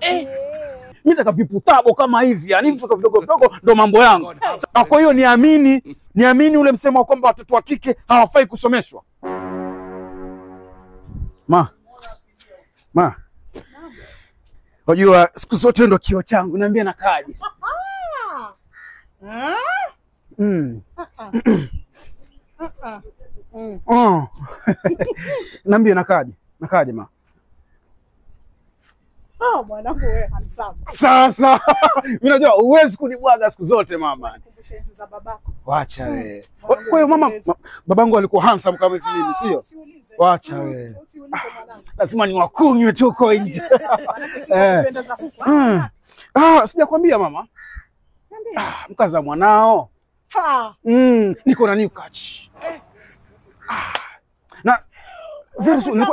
Mimi nataka viputabo kama hivi, yani vitu vidogo vidogo ndo mambo yangu. Kwa hiyo niamini ule msemo wa kwamba watoto wa kike hawafai kusomeshwa. Ma. Unajua siku zote ndo kio changu, niambie nakaje. Niambie nakaje ma. Mwanangu wewe handsome. Sasa mimi najua huwezi kunibwaga siku zote mama. Kukumbusha enzi za babako. Wacha wewe. Kwa hiyo mama, babangu alikuwa handsome kama hivi mimi, sio? Wacha wewe. Lazima niwakunywe tu huko nje. Sijakwambia mama. Mkaza mwanao. Niko na new catch. Na very soon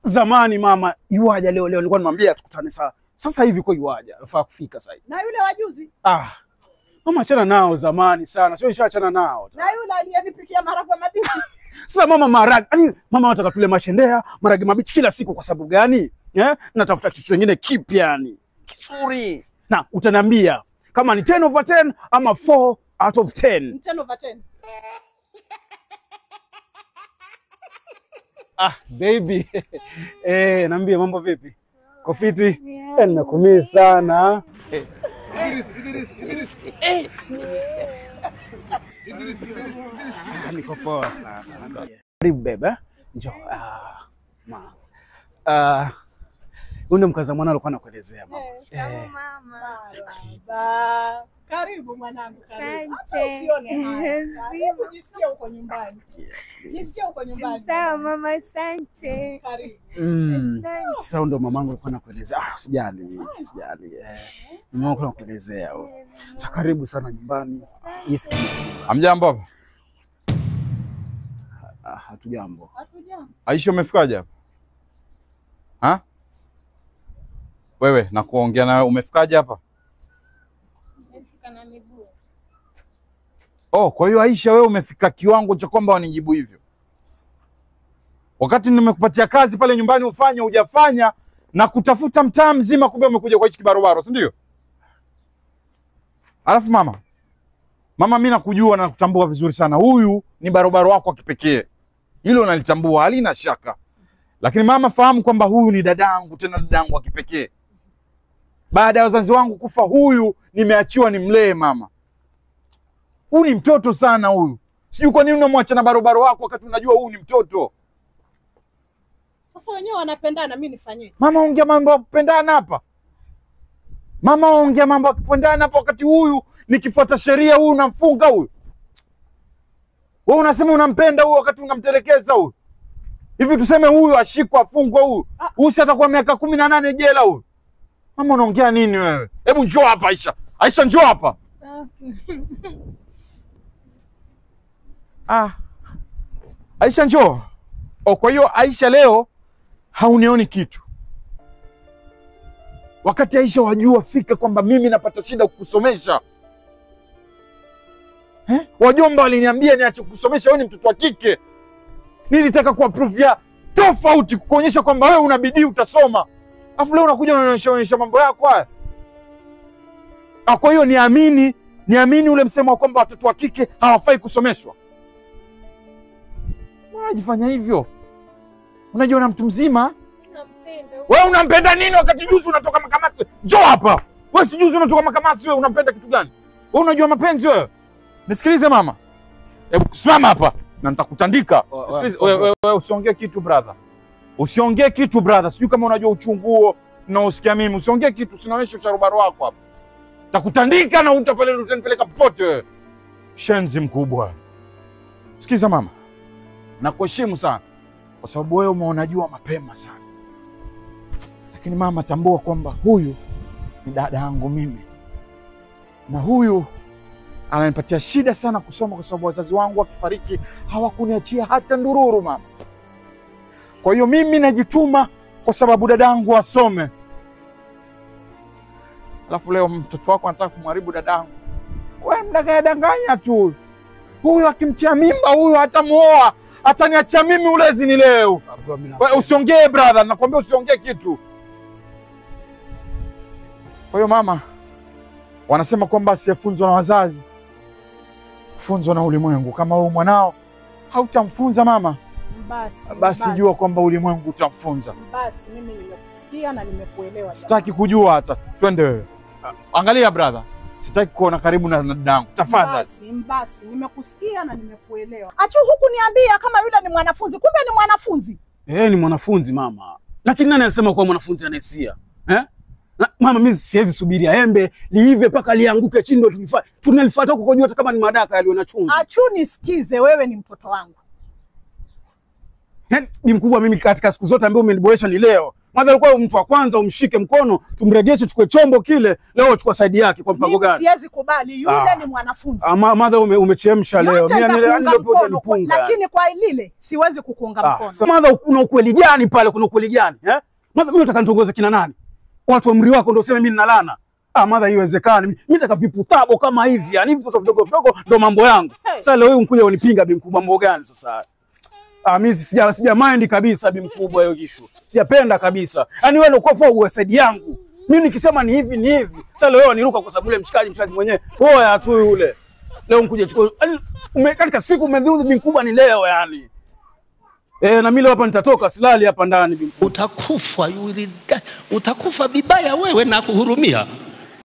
zamani mama yuaja leo nilikuwa nimwambia tukutane sasa hivi kwa yuaja nafaa kufika sasa hivi. Na yule wajuzi? Mama achana nao zamani sana, sio nishaachana nao. Na yule aliyenipikia maharagwe mabichi. Sasa mama maharagwe, yani mama anataka tule mashendea, maharagwe mabichi kila siku kwa sababu gani? Natafuta kitu kingine kipya yani. Kizuri. Na utaniambia kama ni 10 over 10 ama 4 out of 10. 10 over 10. Baby. Naambia mambo vipi? Kofiti? Nimekumisi sana. Niko poa sana. Karibu bebe. Njoo. Ule mkaza mwana alikuwa anakuelezea mama. Mama. Karibu mwanangu, karibu. Usione haya. Jisikia uko nyumbani. Jisikia uko nyumbani. Sawa mama, asante. Karibu. Sasa ndo mamangu alikuwa anakuelezea. Usijali. Mamangu alikuwa anakuelezea. Sasa karibu sana nyumbani. Hamjambo hapa? Hatujambo. Aisha umefikaje hapa? Wewe na kuongea na wewe umefikaje hapa? Nimefika na miguu. Kwa hiyo Aisha wewe umefika kiwango cha kwamba wanijibu hivyo. Wakati nimekupatia kazi pale nyumbani ufanye hujafanya na kutafuta mtaa mzima kumbe umekuja kwa hichi kibarobaro, si ndio? Alafu mama mimi nakujua na nakutambua vizuri sana. Huyu ni barobaro wako wa kipekee. Hilo nalitambua, halina shaka. Lakini mama fahamu kwamba huyu ni dadangu, tena dadangu wa kipekee. Baada ya wazazi wangu kufa huyu nimeachiwa nimlee mama. Huyu ni mtoto sana huyu. Sijui kwa nini unamwacha na barobaro wako wakati unajua huyu ni mtoto. Sasa wenyewe wanapendana, mimi nifanyie. Mama ongea mambo ya kupendana hapa. Mama ongea mambo ya kupendana hapa wakati huyu nikifuata sheria huyu unamfunga huyu. Wewe unasema unampenda huyu wakati unamtelekeza huyu. Hivi tuseme huyu ashikwa afungwe huyu. Huyu si atakuwa miaka 18 jela huyu. Mama unaongea nini wewe? Hebu njoo hapa Aisha. Aisha njoo hapa. Aisha njoo. Kwa hiyo Aisha leo haunioni kitu. Wakati Aisha wajua fika kwamba mimi napata shida kukusomesha. Wajomba waliniambia niache kukusomesha, wewe ni mtoto wa kike. Nilitaka kuaprovia tofauti kukuonyesha kwamba wewe una bidii utasoma. Afu leo unakuja unanionyesha mambo yako haya. Kwa hiyo niamini ule msemo wa kwamba watoto wa kike hawafai kusomeshwa. Unajifanya hivyo. Unajiona mtu mzima? Nampenda. Wewe unampenda nini wakati juzi unatoka makamasi? Njoo hapa. Wewe si juzi unatoka makamasi, wewe unampenda kitu gani? Wewe unajua mapenzi wewe? Nisikilize mama. Hebu simama hapa na nitakutandika. Nisikilize wewe usiongee kitu brother. Usiongee kitu brother. Sijui kama unajua uchungu huo na usikia mimi. Usiongee kitu, sinaonyesha usharubaro wako hapa. Nitakutandika na utanipeleka popote wewe. Shenzi mkubwa. Sikiza mama. Nakuheshimu sana kwa sababu wewe umeonajua mapema sana. Lakini mama tambua kwamba huyu ni dada yangu mimi. Na huyu ananipatia shida sana kusoma kwa sababu wazazi wangu wakifariki hawakuniachia hata ndururu mama. Kwa hiyo mimi najituma kwa sababu dadangu asome. Alafu leo mtoto wako anataka kumharibu dadangu. Wewe mdanganya tu. Huyu akimtia mimba huyu hatamuoa, ataniacha mimi ulezi ni leo. Wewe usiongee brother, nakwambia usiongee kitu. Kwa hiyo mama, wanasema kwamba asiyefunzwa na wazazi funzwa na ulimwengu. Kama wewe mwanao hautamfunza mama, basi jua kwamba ulimwengu utamfunza. Basi mimi nimekusikia na nimekuelewa. Sitaki kujua hata. Twende wewe. Angalia brother, sitaki kuona karibu na dadangu. Tafadhali. Basi nimekusikia na nimekuelewa. Achu huku niambia kama yule ni mwanafunzi, kumbe ni mwanafunzi. Ni mwanafunzi mama. Lakini nani anasema kwa mwanafunzi anayesia? Mama, mimi siwezi subiria embe liive paka lianguke chini ndio tunalifuata huko kujua hata kama ni madaka yaliyo na chumvi. Achu nisikize, wewe ni mtoto wangu. Bi mkubwa, mimi katika siku zote ambaye umeniboresha ni leo. Madha alikuwa mtu wa kwanza umshike mkono, tumrejeshe chukue chombo kile, leo chukua saidi yake kwa mpango gani? Siwezi kubali, yule ni mwanafunzi. Madha umechemsha leo. Mimi lakini kwa lile siwezi kukuunga mkono. Madha kuna ukweli gani pale? Kuna ukweli gani? Madha, mimi nataka nitongoze kina nani? Watu wa umri wako ndio useme mimi ninalana. Madha, haiwezekani. Mimi nataka viputabo kama hivi, yani vitu vidogo vidogo ndio mambo yangu. Sasa leo wewe unkuja unipinga bi mkubwa, mambo gani sasa? Mimi sija mind kabisa bi mkubwa, hiyo issue. Sijapenda kabisa. Yaani wewe uko kwa uwesedi yangu. Mimi nikisema ni hivi ni hivi. Sasa leo niruka kwa sababu yule mshikaji mwenyewe. Poa tu yule. Leo unkuja chukua. Katika siku umedhuru bi mkubwa ni leo yani. Na mimi leo hapa nitatoka, silali hapa ndani bi mkubwa. Utakufa vibaya wewe na kuhurumia.